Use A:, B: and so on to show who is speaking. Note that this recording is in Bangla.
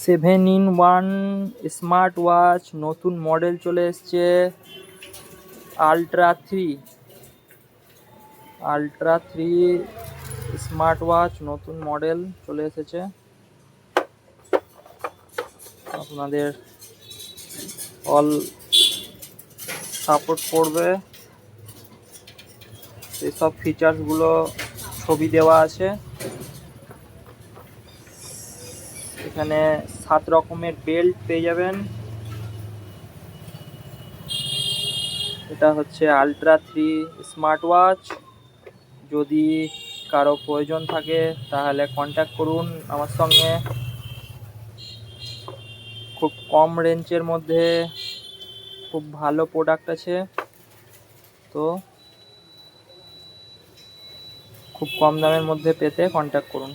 A: 7-in-1 স্মার্ট ওয়াচ নতুন মডেল চলে এসছে। আল্ট্রা 3 স্মার্ট ওয়াচ নতুন মডেল চলে এসেছে। আপনাদের অল সাপোর্ট করবে, সেসব ফিচার্সগুলো ছবি দেওয়া আছে। এখানে 7 রকমের বেল্ট পেয়ে যাবেন। এটা হচ্ছে আল্ট্রা 3 স্মার্ট ওয়াচ। যদি কারো প্রয়োজন থাকে তাহলে কন্ট্যাক্ট করুন আমার সঙ্গে। খুব কম রেঞ্জের মধ্যে খুব ভালো প্রোডাক্ট আছে, তো খুব কম দামের মধ্যে পেতে কন্ট্যাক্ট করুন।